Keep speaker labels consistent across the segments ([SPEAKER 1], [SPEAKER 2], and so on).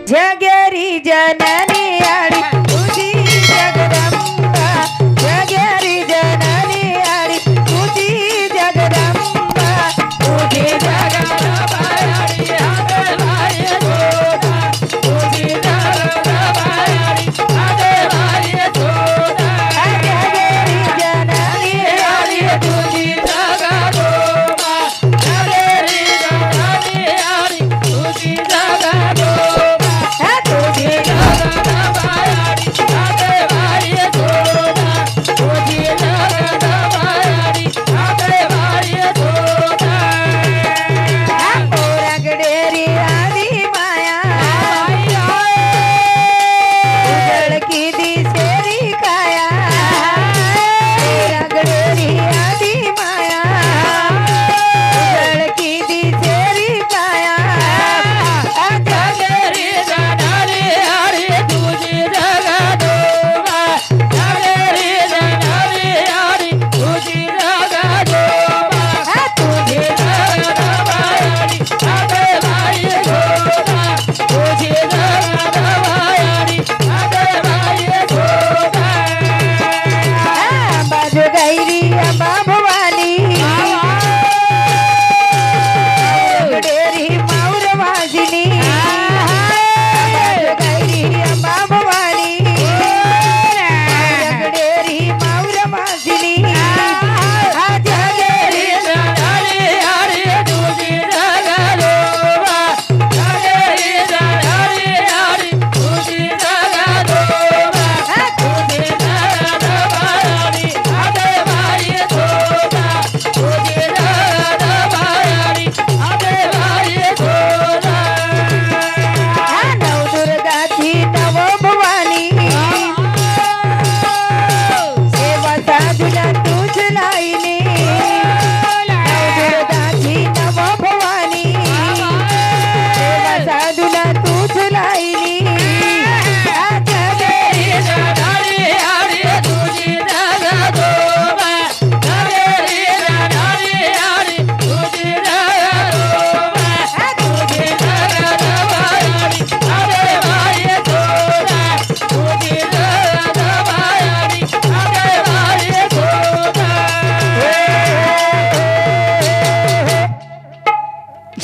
[SPEAKER 1] जगेरी जननी आडी तुझी जगदंबा जगेरी जननी आडी तुझी जगदंबा तुझी जगदंबा आडी आगे वाये सोना तुझी जगदंबा आडी आगे वाये सोना जगेरी जननी आडी तुझी जगदंबा जगेरी जननी आडी तुझी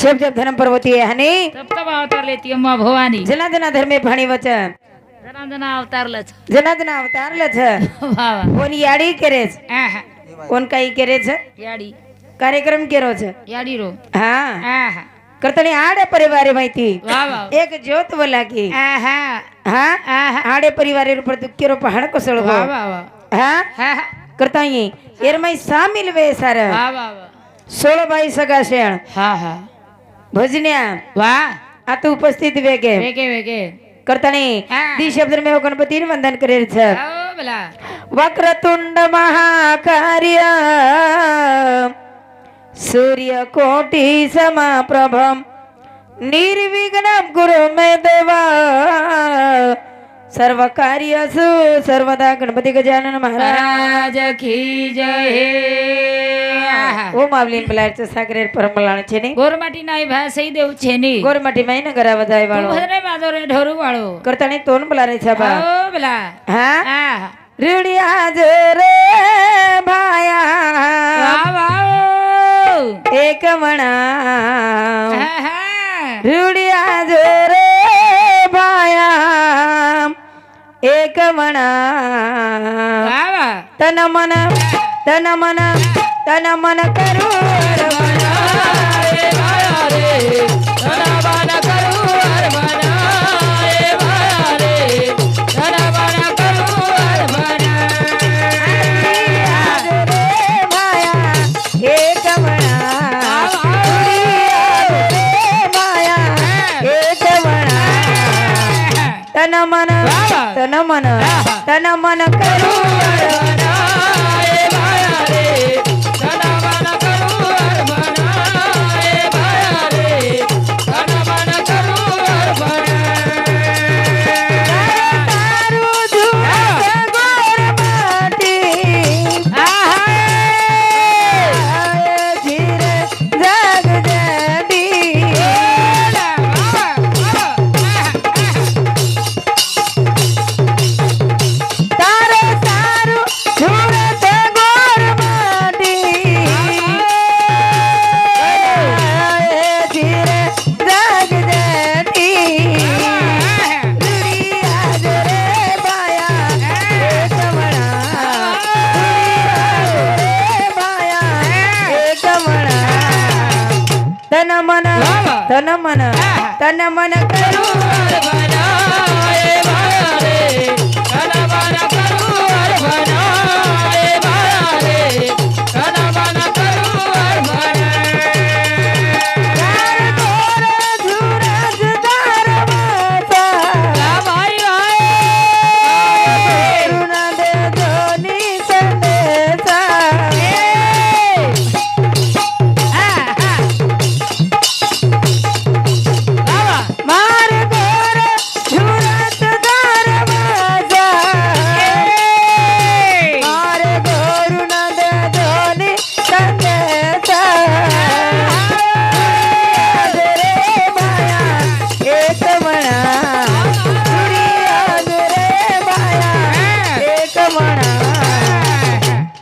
[SPEAKER 1] जब जब धर्म पर्वती है हनी
[SPEAKER 2] तब तब अवतार लेती अम्मा भवानी
[SPEAKER 1] जना जना धर्मे फाणी वचन
[SPEAKER 2] जना जना अवतारलच
[SPEAKER 1] जना जना अवतारलच
[SPEAKER 2] वाह
[SPEAKER 1] कोण याडी करेच
[SPEAKER 2] आहा
[SPEAKER 1] कोण काही करेच
[SPEAKER 2] याडी
[SPEAKER 1] कार्यक्रम केरो छ
[SPEAKER 2] याडी रो
[SPEAKER 1] हा
[SPEAKER 2] आहा
[SPEAKER 1] करतणी आडे परिवार माहिती
[SPEAKER 2] वाह वाह
[SPEAKER 1] एक ज्योत बोला की
[SPEAKER 2] आहा
[SPEAKER 1] हा
[SPEAKER 2] आहा
[SPEAKER 1] आडे परिवार पर दुःखेरो पहाड़ कोसळ
[SPEAKER 2] वाह वाह वाह
[SPEAKER 1] हा
[SPEAKER 2] हा
[SPEAKER 1] करताई एरमई शामिल वे सार
[SPEAKER 2] वाह वाह वाह
[SPEAKER 1] 16 बाई सगा शेण
[SPEAKER 2] हा हा
[SPEAKER 1] भजन्या
[SPEAKER 2] वाह
[SPEAKER 1] आता उपस्थित वेगे
[SPEAKER 2] वेगे वेगे
[SPEAKER 1] करतानी
[SPEAKER 2] हा.
[SPEAKER 1] दी शब्द में गणपती वंदन करेल छ
[SPEAKER 2] आओ बला
[SPEAKER 1] वक्रतुंड महाकार्य सूर्य कोटि समप्रभम निर्विघ्नं कुरु मे देवा सर्व कार्यसु सर्वदा गणपती गजानन महाराज
[SPEAKER 2] महाराज की जय
[SPEAKER 1] ओ मावलीन बलारच सागरेर परमलाण છે ને
[SPEAKER 2] ગોરમાટી નાઈ ભાસઈ દેવ છે ને
[SPEAKER 1] ગોરમાટી માઈને ગરા વધાય
[SPEAKER 2] તું
[SPEAKER 1] વાળો
[SPEAKER 2] ભજને માજો રે ઢોરુ વાળો
[SPEAKER 1] કરતાણી તોન બલારે છે બા
[SPEAKER 2] आओ बला
[SPEAKER 1] હા
[SPEAKER 2] आहा
[SPEAKER 1] રીડિયા જ રે ભાયા
[SPEAKER 2] वाह वाह
[SPEAKER 1] એક મણા
[SPEAKER 2] आहा
[SPEAKER 1] રીડિયા જ રે ભાયા एक मना
[SPEAKER 2] वाह वाह
[SPEAKER 1] तन मन करू अरमना रे भाया रे तन मन करू अरमना रे भाया रे तन मन करू अरमना रे भाया एक मना रे भाया एक मना तन मन करू अरमना रे भाया रे तन मन करू अरमना रे भाया रे तन मन करू अरमना तारू झूठ गोर माटी धीर जग जडी तन मन तन मन तन मन करू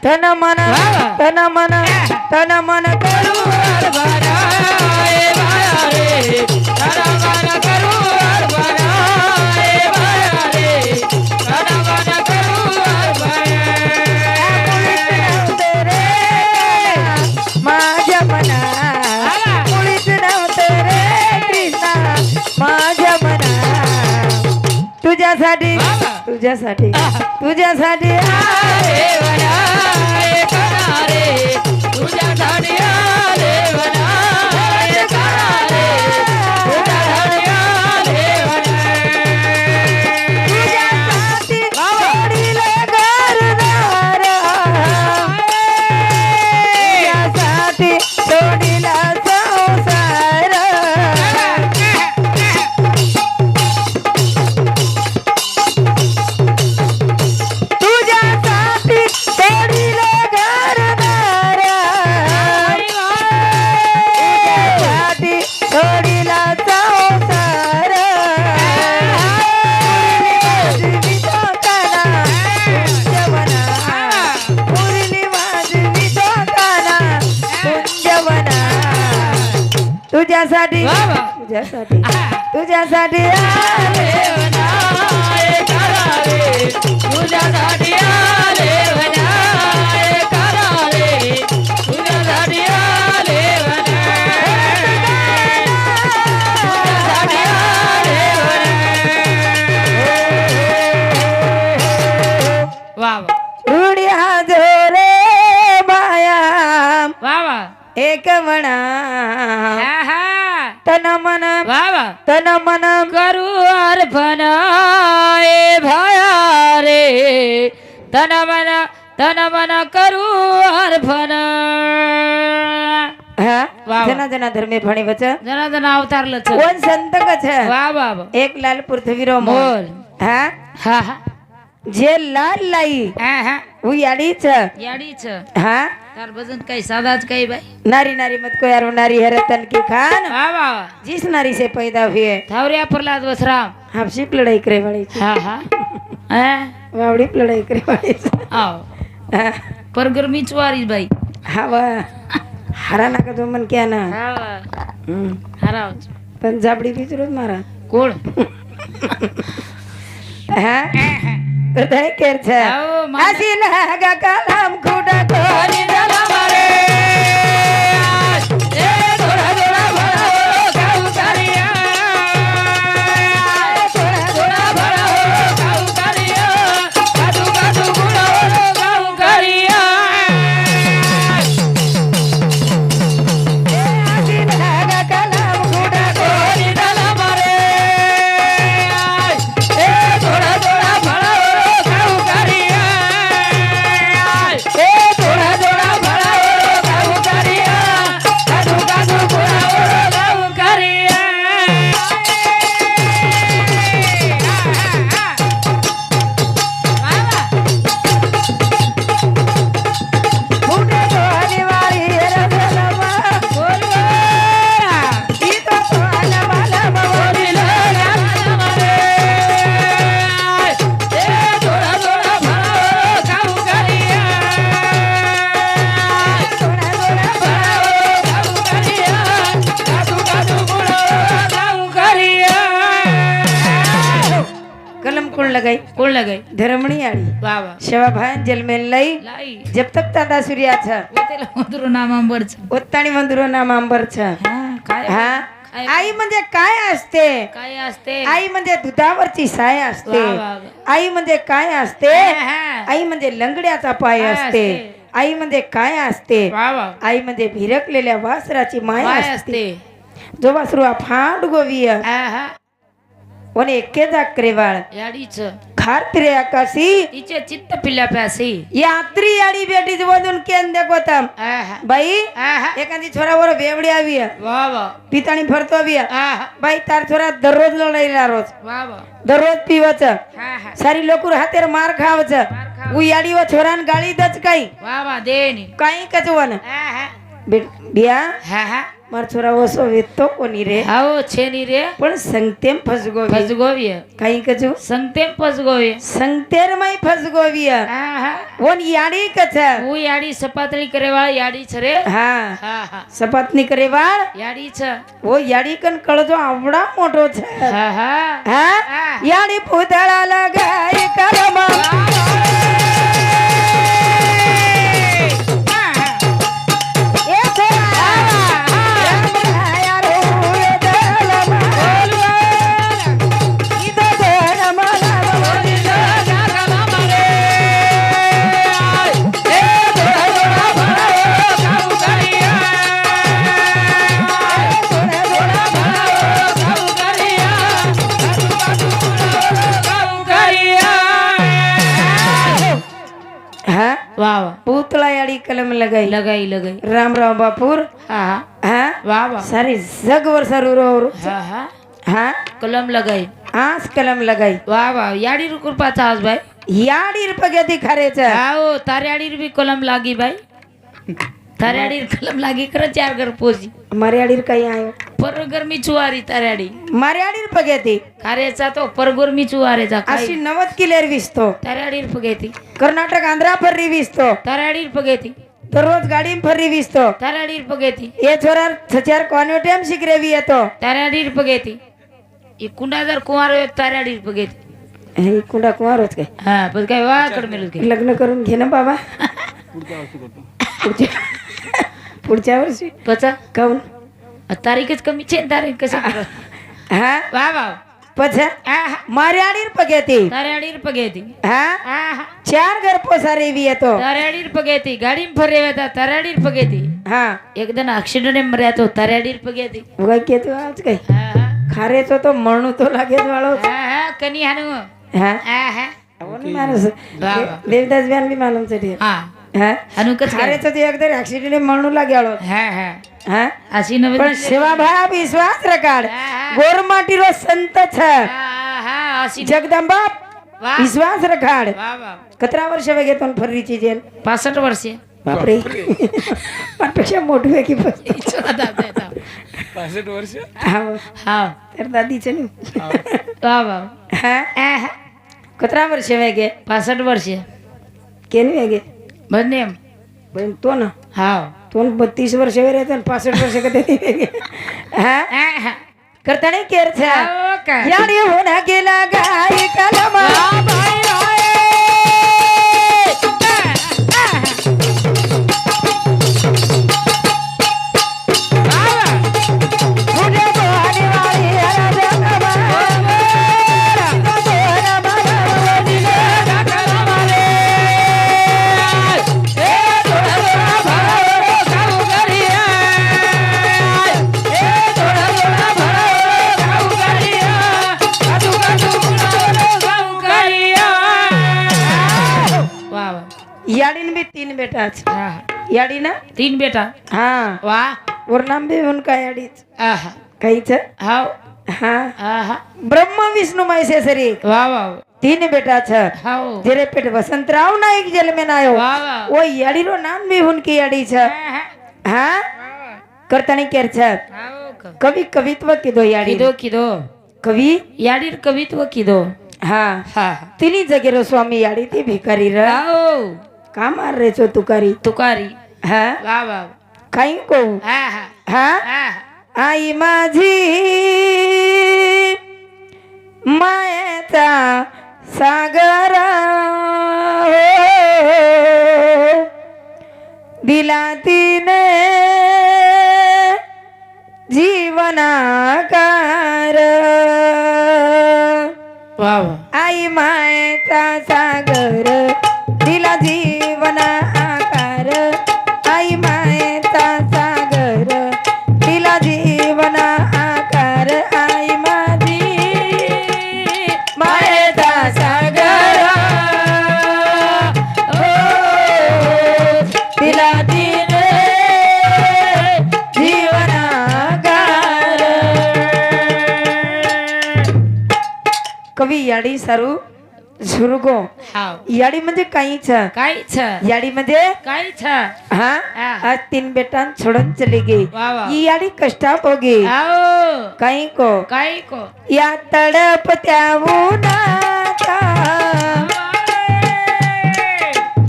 [SPEAKER 1] तन मन तन मन तन मन करू माझ्या मना मुळीच नव्हते रे कृष्णा माझ्या मना तुझ्यासाठी तुझ्यासाठी तुझ्यासाठी तुझ्यासाठी तुझ्यासाठी तुझ्यासाठी तुझ्यासाठी रुढी हाजोरे बाया एक म्हणा तन मन तन मन
[SPEAKER 2] करू अर्पण ए भया रे तन मन करू अर्पण
[SPEAKER 1] जना जना धर्मे फणी वच
[SPEAKER 2] जना जना अवतारलं
[SPEAKER 1] कोण संत कछ
[SPEAKER 2] वा वा
[SPEAKER 1] एक लाल पृथ्वी रो
[SPEAKER 2] मोल
[SPEAKER 1] हा
[SPEAKER 2] हा हा
[SPEAKER 1] जे लाल लाई
[SPEAKER 2] हा
[SPEAKER 1] वो याडीच
[SPEAKER 2] याडीच
[SPEAKER 1] हा
[SPEAKER 2] तार वजन काही सादाच काही भाई
[SPEAKER 1] नारी नारी मत को यारो नारी है रतन की खान
[SPEAKER 2] वा वा
[SPEAKER 1] जिस नारी से पैदा हुए
[SPEAKER 2] थावरिया प्रहलाद वसराम
[SPEAKER 1] हापसी लड़ाई करे वाली
[SPEAKER 2] हा हा
[SPEAKER 1] वावड़ी लड़ाई करे वाली
[SPEAKER 2] आओ पर गर्मी चुवारी भाई
[SPEAKER 1] हवा हरा ना का तो मन क्या ना
[SPEAKER 2] हा हरा
[SPEAKER 1] पण जाबडी भी जरूर मारा
[SPEAKER 2] कोण
[SPEAKER 1] हा हृदय केर छ
[SPEAKER 2] आओ मा-
[SPEAKER 1] आसी लगा कलम खुदा कोरी दला मारे ए थोड़ा थोड़ा भरा हो गाऊ करिया थोड़ा थोड़ा भरा हो गाऊ करिया कादू कादू गुड़ा हो गाऊ करिया ए आसी लगा कलम खुदा कोरी दला मारे ए थोड़ा थोड़ा भरा हो गाऊ करिया ए थोड़ा थोड़ा भरा हो गाऊ करिया कादू कादू गुड़ा हो गाऊ करिया फूटे तो अनिवार्य रसलमा बोलवा ई तो सोना वाला बोली लगा मारे ए थोड़ा थोड़ा भरा हो गाऊ करिया थोड़ा थोड़ा भरा हो गाऊ करिया कादू कादू गुड़ा हो गाऊ करिया कलम कौन लगाई धर्मणी आड़ी
[SPEAKER 2] वा वा
[SPEAKER 1] शेवा भान जल में लई
[SPEAKER 2] लाई
[SPEAKER 1] जब तक तांदा सूर्या छ
[SPEAKER 2] तेला मधुर नाम अंबर
[SPEAKER 1] ओत्ताणी मंदिरो नाम अंबर छ
[SPEAKER 2] काय
[SPEAKER 3] हा
[SPEAKER 2] काय-
[SPEAKER 3] आई म्हणजे काय असते
[SPEAKER 2] काय असते
[SPEAKER 3] आई म्हणजे दुधावरची साय असते
[SPEAKER 2] वा, वा, वा.
[SPEAKER 3] आई म्हणजे काय असते
[SPEAKER 2] हा.
[SPEAKER 3] आई म्हणजे लंगड्याचा पाय
[SPEAKER 2] काय
[SPEAKER 3] असते
[SPEAKER 2] असते?
[SPEAKER 3] आई म्हणजे काय असते
[SPEAKER 2] वा वा
[SPEAKER 3] आई म्हणजे भिरकलेल्या वासराची माय
[SPEAKER 2] काय
[SPEAKER 3] असते
[SPEAKER 2] असते
[SPEAKER 3] जो वासरू फांड गोविय
[SPEAKER 2] हा
[SPEAKER 3] वने एके जाकरेवाळ
[SPEAKER 2] याडीच
[SPEAKER 3] खार फिरे आकाशी
[SPEAKER 2] तिचे चित्त पिल्या प्यासी
[SPEAKER 3] यात्री याडी बेटी वदून केन देखोतम बाई एखादी छोरावर बेवडी आवी
[SPEAKER 2] वा वा
[SPEAKER 3] पिताणी फरतो आवी
[SPEAKER 2] हा
[SPEAKER 3] बाई तार छोरा दररोज लढाईला रोज
[SPEAKER 2] वा वा
[SPEAKER 3] दररोज पिवच
[SPEAKER 2] हा हा
[SPEAKER 3] सारी लोकर हातेर मार खावच
[SPEAKER 2] खाव.
[SPEAKER 3] उ याडी व छोरान गाळी दच काही
[SPEAKER 2] वा वा देनी
[SPEAKER 3] काही कचवन
[SPEAKER 2] हा
[SPEAKER 3] बिया
[SPEAKER 2] हा
[SPEAKER 3] मार छोरा वसो वेतो कोणी रे
[SPEAKER 2] हाओ छेनी रे
[SPEAKER 3] पण संगतेम फसगोवी
[SPEAKER 2] फसगोविय
[SPEAKER 3] काही कचू
[SPEAKER 2] संगते फसगोविय
[SPEAKER 3] संगतेर माई फसगोवी
[SPEAKER 2] हा
[SPEAKER 3] वोन याडी कच
[SPEAKER 2] હું યાડી સપાતળી કરેવાળ યાડી છે રે
[SPEAKER 3] हा
[SPEAKER 2] હા હા
[SPEAKER 3] सपातनी करे वाळ
[SPEAKER 2] યાડી છે
[SPEAKER 3] ओ याडी कन कळजो आवडा मोठो छे
[SPEAKER 2] હા हा
[SPEAKER 3] हा
[SPEAKER 2] हा.
[SPEAKER 3] याडी पुतळा लगाय करमा ए छोरा रामराया रो दलमा इदो दलमा हा
[SPEAKER 2] વાહ વાહ
[SPEAKER 3] पुतळा याडी कलम लगाई
[SPEAKER 2] લગાઈ લગાઈ
[SPEAKER 3] राम राम बापूर
[SPEAKER 2] હા હા
[SPEAKER 3] हा
[SPEAKER 2] વાહ વાહ
[SPEAKER 3] सारी जगवर सरू रो
[SPEAKER 2] હા હા
[SPEAKER 3] हा
[SPEAKER 2] કલમ લગાઈ
[SPEAKER 3] आज कलम लगाई
[SPEAKER 2] વાહ વાહ યાડી रू કૃપા ચાસ ભાઈ
[SPEAKER 3] याडी रुपये खरेच
[SPEAKER 2] આવો તારે આડી બી કલમ લાગી ભાઈ તારે આડી કલમ લાગી કરે ચાર ઘર પોસી
[SPEAKER 3] मर्याडीर काही आयो
[SPEAKER 2] पर गरमी चुवारी तारे आडी
[SPEAKER 3] मर्याडीर पगेती
[SPEAKER 2] खारेचा तो पर गरमी चुवारेचा
[SPEAKER 3] अशी 90 किलेर विसतो
[SPEAKER 2] तारे आडीर पगेती
[SPEAKER 3] कर्नाटक आंध्रा फर्री विसतो
[SPEAKER 2] तारे आडीर पगेती
[SPEAKER 3] दररोज गाडी फर्री विसतो
[SPEAKER 2] तारे आडीर पगेती
[SPEAKER 3] ये छोरा छचार कॉन्वेटेम शिकरेवी येतो
[SPEAKER 2] तारे आडीर पगेती ई कुंडादार कुंवार तारे आडीर पगेती
[SPEAKER 3] हे कुंडा कुमारच काय
[SPEAKER 2] हा पण काय वा कडमेल काय
[SPEAKER 3] लग्न करून घे ना बाबा पुढच्या पुढच्या वर्षी
[SPEAKER 2] पचा
[SPEAKER 3] काऊन
[SPEAKER 2] तारीखच कमी छे तारीख कसे
[SPEAKER 3] हा
[SPEAKER 2] वा वा
[SPEAKER 3] पछा
[SPEAKER 2] आहा
[SPEAKER 3] मर्याडीर पगेती
[SPEAKER 2] तारे आडीर पगेती
[SPEAKER 3] हा
[SPEAKER 2] आहा
[SPEAKER 3] चार घर पोसारेवी येतो
[SPEAKER 2] तारे आडीर पगेती गाडी फरे वेता तारे आडीर पगेती
[SPEAKER 3] हा
[SPEAKER 2] एकदम ऍक्सिडेंट मर्या तो तारे आडीर पगेती
[SPEAKER 3] उगा केतो आज काय
[SPEAKER 2] हा हा
[SPEAKER 3] खारेचो तो म्हणू तो लागेच वाळो
[SPEAKER 2] हा हा कनी हानु
[SPEAKER 3] हा
[SPEAKER 2] आहा
[SPEAKER 3] माणूस
[SPEAKER 2] वा वा
[SPEAKER 3] देवदास ब्यान बी मालूम साठी
[SPEAKER 2] हा
[SPEAKER 3] हा
[SPEAKER 2] हानु कस
[SPEAKER 3] खारेचो तो एकदर ऍक्सिडेंट म्हणू लागेलो
[SPEAKER 2] हा हा
[SPEAKER 3] हा
[SPEAKER 2] अशी नवीन
[SPEAKER 3] पण सेवाभाव विश्वास रकाड
[SPEAKER 2] हा, हा.
[SPEAKER 3] गोरमाटीरो संत छ
[SPEAKER 2] हा हा अशी
[SPEAKER 3] जगदंबा
[SPEAKER 2] वा
[SPEAKER 3] विश्वास रखाड
[SPEAKER 2] वा वा
[SPEAKER 3] कतरा वर्ष वेगे तो फर्रीची जेल
[SPEAKER 2] 65 वर्षे
[SPEAKER 3] बापरे पाठपेक्षा मोठी आहे की बस. हा
[SPEAKER 2] हा
[SPEAKER 3] तर दादीचे ना
[SPEAKER 2] वा वा
[SPEAKER 3] हा
[SPEAKER 2] आहा
[SPEAKER 3] कतरा वर्ष वेगे
[SPEAKER 2] 65 वर्षे
[SPEAKER 3] केन वेगे
[SPEAKER 2] बन्नेम
[SPEAKER 3] पण तो ना
[SPEAKER 2] हा
[SPEAKER 3] तो 32 वर्ष वेगे तर 65 वर्ष कधी वेगे हा
[SPEAKER 2] आहा
[SPEAKER 3] करता नाही केर छ
[SPEAKER 2] हो का
[SPEAKER 3] याडी होना गेला गाय कलमा
[SPEAKER 2] भाई
[SPEAKER 3] मुझे तो आने वाली है जगमा
[SPEAKER 2] वाह
[SPEAKER 3] याडीन भी 3 बेटा
[SPEAKER 2] वाह
[SPEAKER 3] याडी ना
[SPEAKER 2] 3 बेटा
[SPEAKER 3] हाँ
[SPEAKER 2] वाह
[SPEAKER 3] और नाम भी उनका याडीच
[SPEAKER 2] आहा
[SPEAKER 3] काहीच
[SPEAKER 2] हाव
[SPEAKER 3] हाँ
[SPEAKER 2] आहा
[SPEAKER 3] ब्रह्म विष्णु महेशेश्वरी
[SPEAKER 2] वाह वाह
[SPEAKER 3] 3 बेटा छ
[SPEAKER 2] हाव
[SPEAKER 3] जेरे पेट वसंतराव नाईक जेल में नायो
[SPEAKER 2] वाह वाह
[SPEAKER 3] वो याडी रो नाम भी उनकी याडी छ
[SPEAKER 2] आहा
[SPEAKER 3] हाँ करता नहीं केर छ
[SPEAKER 2] हाव
[SPEAKER 3] कवि कवित्व किदो याडी
[SPEAKER 2] किदो किदो
[SPEAKER 3] कवी
[SPEAKER 2] याडीर कवित्व किदो
[SPEAKER 3] हाँ
[SPEAKER 2] हा
[SPEAKER 3] तिनी जगेरो स्वामी याडी ती भिकारी र
[SPEAKER 2] हाव
[SPEAKER 3] का मार रे चो तुकारी
[SPEAKER 2] तुकारी
[SPEAKER 3] हाँ
[SPEAKER 2] वाह वाह
[SPEAKER 3] काही को
[SPEAKER 2] आहा
[SPEAKER 3] हाँ
[SPEAKER 2] आहा
[SPEAKER 3] आई माझी मायेचा सागर हो दिला तिने जी जीवनाकार
[SPEAKER 2] वा वा
[SPEAKER 3] आई मायेचा सागर दिला जीवन आकार आई मायेचा सागर दिला जीवन आकार आई माझी मायेचा सागर हो दिला दिले जीवन आकार कवी याडी सारू झुरगो
[SPEAKER 2] हाव
[SPEAKER 3] याडी म्हणजे काहीच
[SPEAKER 2] काहीच
[SPEAKER 3] याडी म्हणजे
[SPEAKER 2] काहीच
[SPEAKER 3] हाँ
[SPEAKER 2] हाँ।
[SPEAKER 3] आज 3 बेटा छोड़न चली गई
[SPEAKER 2] वाह, वाह।
[SPEAKER 3] ये याडी कष्टा होगी
[SPEAKER 2] आओ
[SPEAKER 3] कहीं को
[SPEAKER 2] काही को
[SPEAKER 3] या तड़प त्याऊनाता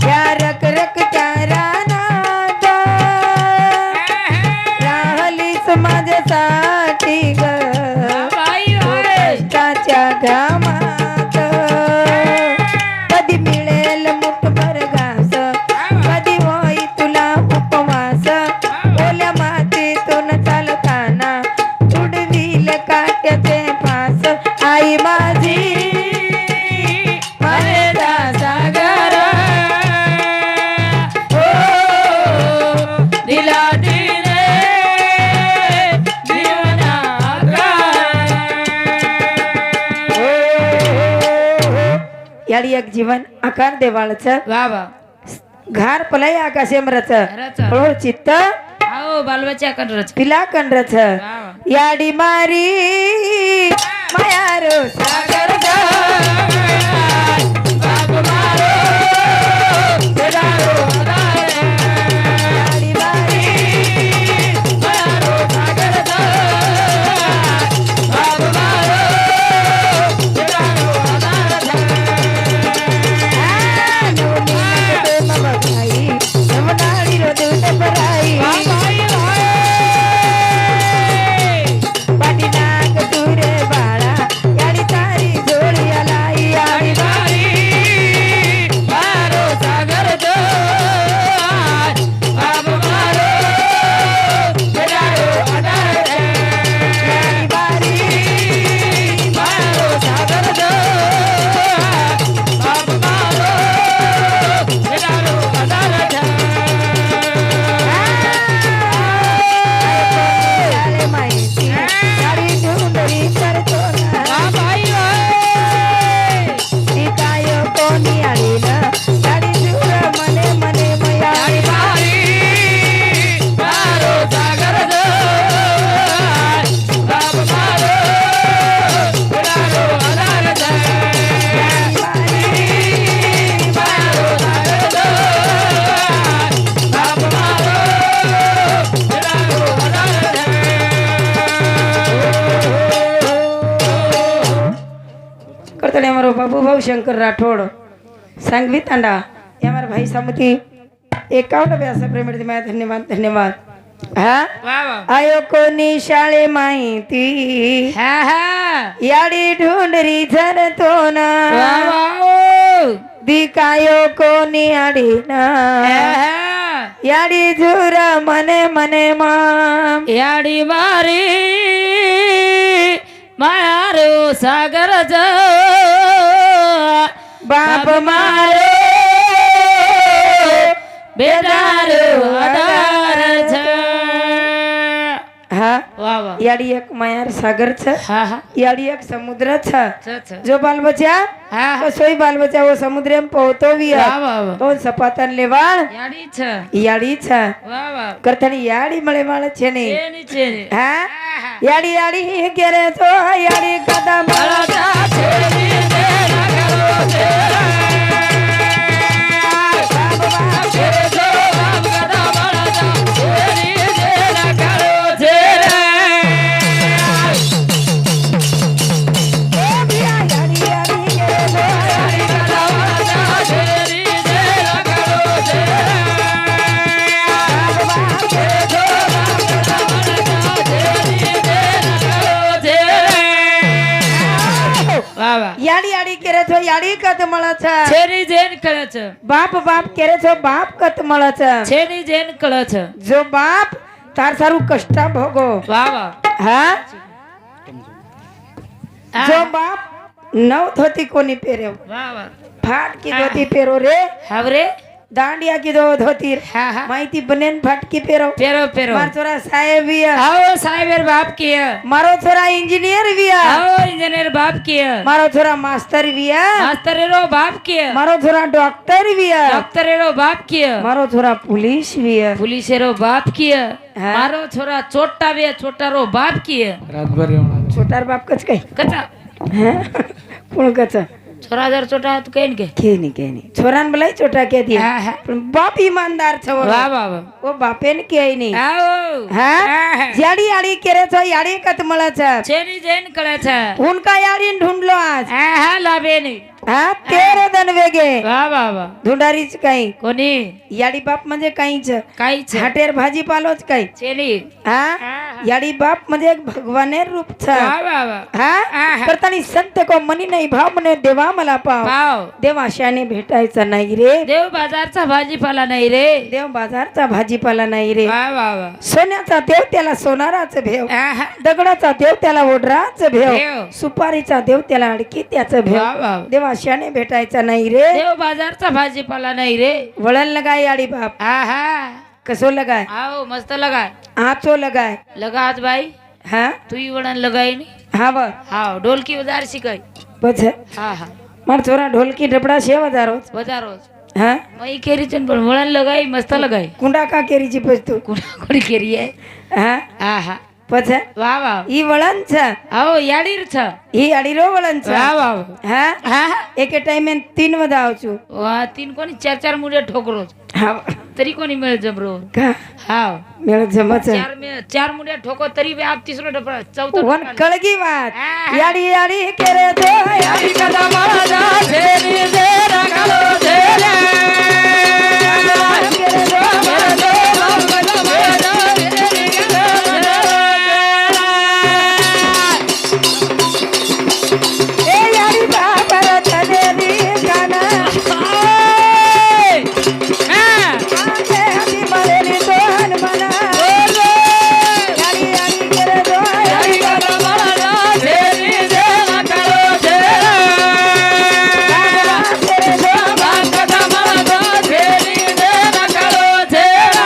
[SPEAKER 3] या रक रक चारानाता राहलीस माझ्यासाठी ग
[SPEAKER 2] बाई
[SPEAKER 3] कष्टाच्या घामात कधी मिळेल मुठभर घास कधी होई तुला उपवास ओल्या मातीतून चालताना उडवील काट्याचे फास आई माझी मायेचा सागर हो दिला दिले याडी एक जीवन आकार देवाळचं
[SPEAKER 2] वा वा
[SPEAKER 3] घार पलय आकाशे मरच
[SPEAKER 2] रच.
[SPEAKER 3] हळूहळू चित्त
[SPEAKER 2] आओ बालबच्चा कर रच
[SPEAKER 3] पिला कंडरच
[SPEAKER 2] वा वा
[SPEAKER 3] याडी मारी मायारो सागर याडी मारी नवनाडी रो दूत पराई पाठीनाग तुरे बाळा याडी तारी जोडी आलाई याडी याडी बारी आले माहिती याडी झुंबरी करतो ना ती काय कोणी आली ना याडी झुर मने मने मयाडी करतले हमारो बाबू भाऊ शंकर राठोड सांगवी तांडा ये हमारा भाई सामुती 51 व्यास प्रेम धन्यवाद धन्यवाद हा
[SPEAKER 2] वा वा
[SPEAKER 3] आयो कोणी शाळे माहिती
[SPEAKER 2] हा हा
[SPEAKER 3] याडी ढुंडरी झरतो ना
[SPEAKER 2] वा वा
[SPEAKER 3] दिकायो कोणी आडी ना याडी झुर मने मने माम
[SPEAKER 2] याडी मारी मायारो सागर
[SPEAKER 3] बाप मारे
[SPEAKER 2] बेदारो आधार
[SPEAKER 3] हा
[SPEAKER 2] वा वा
[SPEAKER 3] याडी एक मायार सागर छ
[SPEAKER 2] हा हा
[SPEAKER 3] याडी एक समुद्र छ
[SPEAKER 2] छ छ
[SPEAKER 3] जो बाल बचा
[SPEAKER 2] हा
[SPEAKER 3] तो सोई बाल बचा वो समुद्र में पोहतो भी है
[SPEAKER 2] वा वा वा
[SPEAKER 3] तो सपातन लेवाळ
[SPEAKER 2] याडी छ
[SPEAKER 3] याडी छ
[SPEAKER 2] वा वा
[SPEAKER 3] करतणी याडी मळे माळ छे ने
[SPEAKER 2] चेनी चेनी
[SPEAKER 3] हा याडी याडी केरे तो याडी कदा माळा
[SPEAKER 2] चेनी तेरा करो तेरा
[SPEAKER 3] याडी याडी केरे छो याडी कत मळच
[SPEAKER 2] छेनी जेन कळच
[SPEAKER 3] बाप बाप केरे छो बाप कत मळच
[SPEAKER 2] छेनी जेन कळच
[SPEAKER 3] जो बाप तार सारू कष्टा भोगो
[SPEAKER 2] वा वा
[SPEAKER 3] हा जो बाप नव धोती कोणी पेरेव
[SPEAKER 2] वा वा
[SPEAKER 3] फाटकी धोती पेरो रे
[SPEAKER 2] हाव रे
[SPEAKER 3] दांडिया की दो धोती
[SPEAKER 2] हा हा
[SPEAKER 3] माहिती बनेन फाटकी पेरो
[SPEAKER 2] पेरो पेरो
[SPEAKER 3] मारो छोरा साहेब भी है
[SPEAKER 2] आओ साहेबर बाप की है
[SPEAKER 3] मारो छोरा इंजीनियर भी है
[SPEAKER 2] आओ इंजीनियर बाप की है
[SPEAKER 3] मारो छोरा मास्टर भी है
[SPEAKER 2] मास्टर रो बाप की है
[SPEAKER 3] मारो छोरा डॉक्टर भी है
[SPEAKER 2] डॉक्टर रो बाप की है
[SPEAKER 3] मारो छोरा पुलिस भी है
[SPEAKER 2] पुलिस रो बाप की है
[SPEAKER 3] हाँ?
[SPEAKER 2] मारो छोरा छोटा भी है छोटा रो बाप की है
[SPEAKER 3] छोटार बाप कच काय
[SPEAKER 2] कचा
[SPEAKER 3] कोण कच
[SPEAKER 2] छोरा जर छोटा है तो कहीं के
[SPEAKER 3] के नहीं छोरान भलाई छोटा के दिया
[SPEAKER 2] हाँ, हाँ।
[SPEAKER 3] पण बाप ईमानदार छ
[SPEAKER 2] वाह वाह वाह
[SPEAKER 3] वो बापेन के नहीं
[SPEAKER 2] आओ
[SPEAKER 3] हाँ याडी याडी केरे छ याडी कत मला छ
[SPEAKER 2] चेनी जैन कळे छे
[SPEAKER 3] उनका याडी ढूंढलो आज
[SPEAKER 2] हा लाभे नहीं
[SPEAKER 3] हाँ तेरे दन वेगे
[SPEAKER 2] वाह वाह वाह
[SPEAKER 3] ढूंढारीच काही
[SPEAKER 2] कोणी
[SPEAKER 3] याडी बाप म्हणजे काहीच
[SPEAKER 2] काही छे
[SPEAKER 3] हाटेर भाजीपालोच काही
[SPEAKER 2] चेनी
[SPEAKER 3] हाँ याडी बाप म्हणजे एक भगवानेर रूप छ
[SPEAKER 2] वाह वाह वाह
[SPEAKER 3] हाँ करतानी संत को मनी नाही भाव म्हणे देवा मला पाव
[SPEAKER 2] पाव
[SPEAKER 3] देव आशाने भेटायचा नाही रे
[SPEAKER 2] देव बाजारचा भाजीपाला नाही रे
[SPEAKER 3] देव बाजारचा भाजीपाला नाही रे
[SPEAKER 2] वाह वाह वाह
[SPEAKER 3] सोन्याचा देव त्याला सोनाराच भेव
[SPEAKER 2] आहा.
[SPEAKER 3] दगडाचा देव त्याला ओढराच भेव
[SPEAKER 2] भेव.
[SPEAKER 3] सुपारीचा देव त्याला अडकी त्याचं भेव
[SPEAKER 2] वाह वाह
[SPEAKER 3] देव आशाने भेटायचा नाही रे
[SPEAKER 2] देव बाजारचा भाजीपाला नाही रे
[SPEAKER 3] वळण लगाय आडी बाप
[SPEAKER 2] आहा
[SPEAKER 3] कसो लगाय
[SPEAKER 2] आओ मस्त लगाय
[SPEAKER 3] आचो लगाय
[SPEAKER 2] लगा हात बाई
[SPEAKER 3] हा
[SPEAKER 2] तू ही वडन लगाई नहीं
[SPEAKER 3] हा ब
[SPEAKER 2] हाव ढोलकी बाजार शिकाय
[SPEAKER 3] बस
[SPEAKER 2] हा हा
[SPEAKER 3] मार छोरा ढोलकी डबडा 6000 रोज
[SPEAKER 2] बाजार रोज
[SPEAKER 3] हा
[SPEAKER 2] मई केरी चन पण वळण लगाई मस्त लगाई
[SPEAKER 3] कुंडा का केरीची पसतो
[SPEAKER 2] कोणी केरी आहे
[SPEAKER 3] हा
[SPEAKER 2] आहा
[SPEAKER 3] पछ
[SPEAKER 2] वाह वाह
[SPEAKER 3] ई वळण छ
[SPEAKER 2] आओ याडीर छ
[SPEAKER 3] ही आडीरो वळण छ
[SPEAKER 2] वाह वाह
[SPEAKER 3] हा
[SPEAKER 2] हा
[SPEAKER 3] एके टाइम 3 वदा आवचू
[SPEAKER 2] वा तीन कोणी चार चार मुडे ठोकरोज
[SPEAKER 3] हा
[SPEAKER 2] तरी कोणी मिळ जबरो
[SPEAKER 3] का
[SPEAKER 2] हाव
[SPEAKER 3] मेळ जमच
[SPEAKER 2] चार मुड्या ठोको तरी बी आप तिसरो डपळा चौथा
[SPEAKER 3] वन कळगी वात
[SPEAKER 2] हा.
[SPEAKER 3] याडी याडी केरे दो याडी
[SPEAKER 2] कदा माझा झेरी झे रंगलो झेरे
[SPEAKER 3] केरे दो
[SPEAKER 2] कदा माझा झेरी
[SPEAKER 3] ए याडी बाबर तदेरी गाना आगे हमी मरेली दोन मना याडी याडी केरे दो याडी
[SPEAKER 2] कदा माझा झेरी झे रंगलो झेरे
[SPEAKER 3] केरे दो
[SPEAKER 2] कदा माझा झेरी झे रंगलो झेरे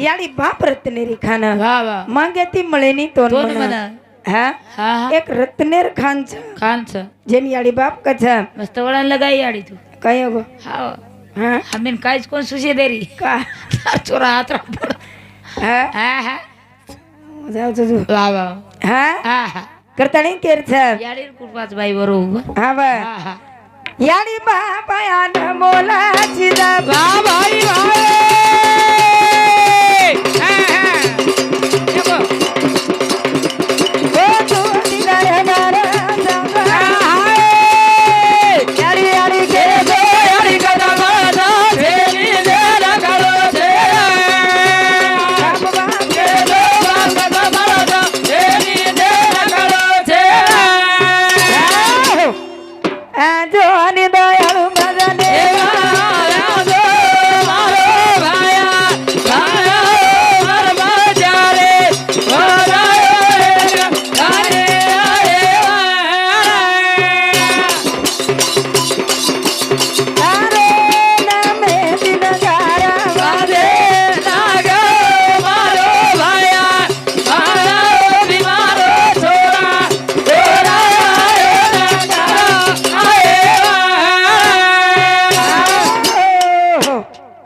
[SPEAKER 3] याडी बाप रत्नेरी खाना
[SPEAKER 2] वाह वाह
[SPEAKER 3] मागे ती मळेनी तोन
[SPEAKER 2] दोन
[SPEAKER 3] मना
[SPEAKER 2] म्हणा
[SPEAKER 3] हा
[SPEAKER 2] हा हा
[SPEAKER 3] एक रत्नेर खान छ
[SPEAKER 2] खानच
[SPEAKER 3] जेन याडी बाप कथा
[SPEAKER 2] मस्त वळण लगाई आडी तू
[SPEAKER 3] काय गो
[SPEAKER 2] हाव
[SPEAKER 3] हा
[SPEAKER 2] हमें काहीच कोण सुशे देरी
[SPEAKER 3] का
[SPEAKER 2] चोरा हात राहतो
[SPEAKER 3] हा
[SPEAKER 2] हा हा
[SPEAKER 3] जाऊ तुझू
[SPEAKER 2] वा वा
[SPEAKER 3] हा
[SPEAKER 2] हा हा
[SPEAKER 3] करतानी केर छ
[SPEAKER 2] याडीर कुरपाच बाई बरोबर
[SPEAKER 3] हा बा
[SPEAKER 2] हा हा
[SPEAKER 3] याडी बाप यान मोलाची दा
[SPEAKER 2] वा बाई वा